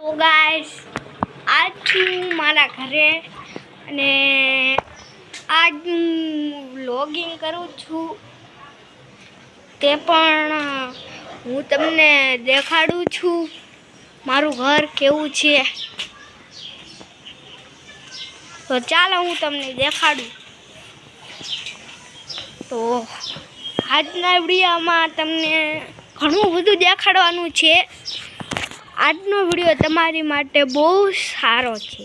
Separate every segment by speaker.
Speaker 1: તો ગાઈસ આજ છું મારા ઘરે અને આજ હું વ્લોગિંગ કરું છું તે પણ હું તમને દેખાડું છું મારું ઘર કેવું છે। તો ચાલો હું તમને દેખાડું। તો આજના વિડીયોમાં તમને ઘણું બધું દેખાડવાનું છે। આજનો વિડીયો તમારી માટે બહુ સારો છે।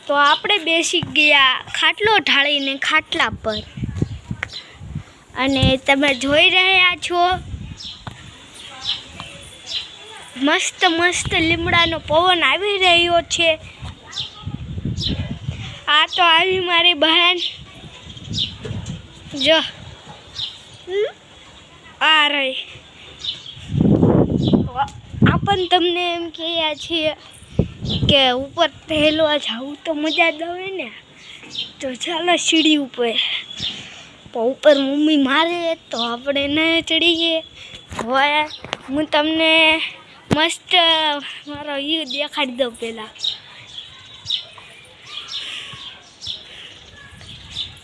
Speaker 1: તો આપણે બેસી ગયા ખાટલો ઢાળીને ખાટલા પર અને તમે જોઈ રહ્યા છો મસ્ત મસ્ત લીમડાનો પવન આવી રહ્યો છે। આ તો આવી મારી બહેન જો આ રહી। આપણ તમને એમ કહ્યા છીએ કે ઉપર ટહેલવા જાવું તો મજા જ આવે ને, તો ચાલો સીડી ઉપર મમ્મી મારે તો આપણે ન ચડીએ। હવે હું તમને મસ્ત મારો વ્યૂ દેખાડી દઉં। પહેલાં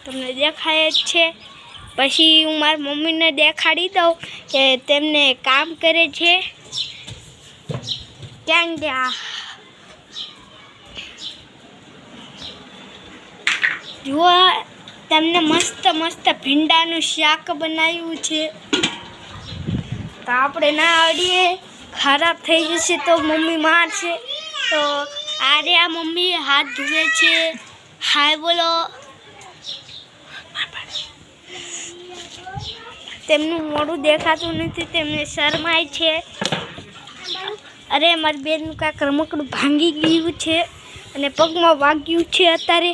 Speaker 1: તમને દેખાય જ છે, પછી હું મારી મમ્મીને દેખાડી દઉં કે તેમને કામ કરે છે ક્યાં ગયા। જુઓ તેમને મસ્ત મસ્ત ભીંડાનું શાક બનાવ્યું છે। તો આપણે ના આવડીએ ખરાબ થઈ જશે તો મમ્મી મારશે। તો આ રહ્યા મમ્મી હાથ ધોવે છે। હાય બોલો। તેમનું મોઢું દેખાતું નથી, તેમને શરમાય છે। અરે મારી બેનનું કાંઈક રમકડું ભાંગી ગયું છે અને પગમાં વાગ્યું છે અત્યારે।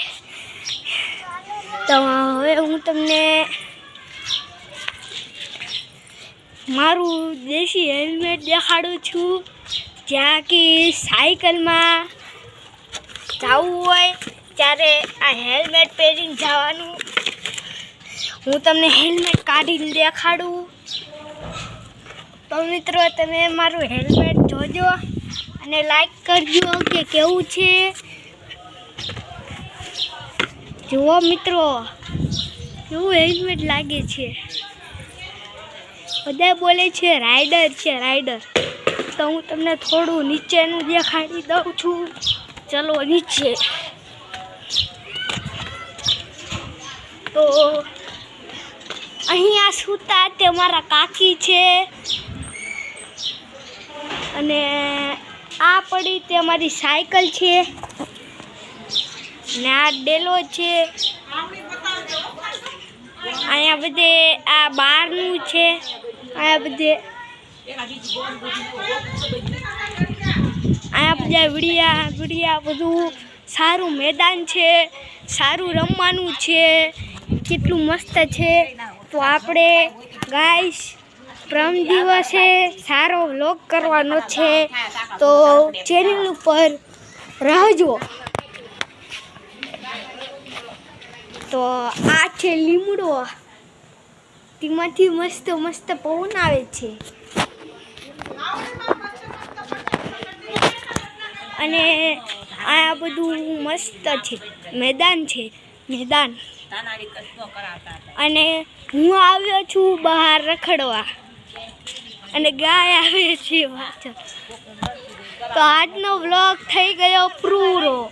Speaker 1: તો હવે હું તમને મારું દેશી હેલ્મેટ દેખાડું છું। જ્યાં કે સાયકલમાં જવું હોય ત્યારે આ હેલ્મેટ પહેરીને જવાનું। હું તમને હેલ્મેટ કાઢીને દેખાડું। તો મિત્રો તમે મારું હેલ્મેટ જોજો અને લાઈક કરજો કે કેવું છે। જુઓ મિત્રો કેવું હેલ્મેટ લાગે છે। બધા બોલે છે રાઇડર છે રાઇડર। તો હું તમને થોડું નીચેનું દેખાડી દઉં છું। ચલો નીચે। તો અહીંયા સૂતા તે મારા કાકી છે અને આ પડી તે અમારી સાયકલ છે ને આ ડેલો છે। અહીંયા બધે આ બહારનું છે। અહીંયા બધા વિડિયા બધું સારું મેદાન છે, સારું રમવાનું છે, કેટલું મસ્ત છે। તો આપણે ગાઈસ પ્રમ દિવસે સારો વ્લોગ કરવાનો છે, તો ચેનલ ઉપર રહેજો। તો આ છે લીમડો, તેમાંથી મસ્ત મસ્ત પવન આવે છે અને આ બધું મસ્ત છે, મેદાન છે મેદાન। અને હું આવ્યો છું બહાર રખડવા અને ગાય આવે છે પાછળ। તો આજનો વ્લોગ થઈ ગયો પૂરો।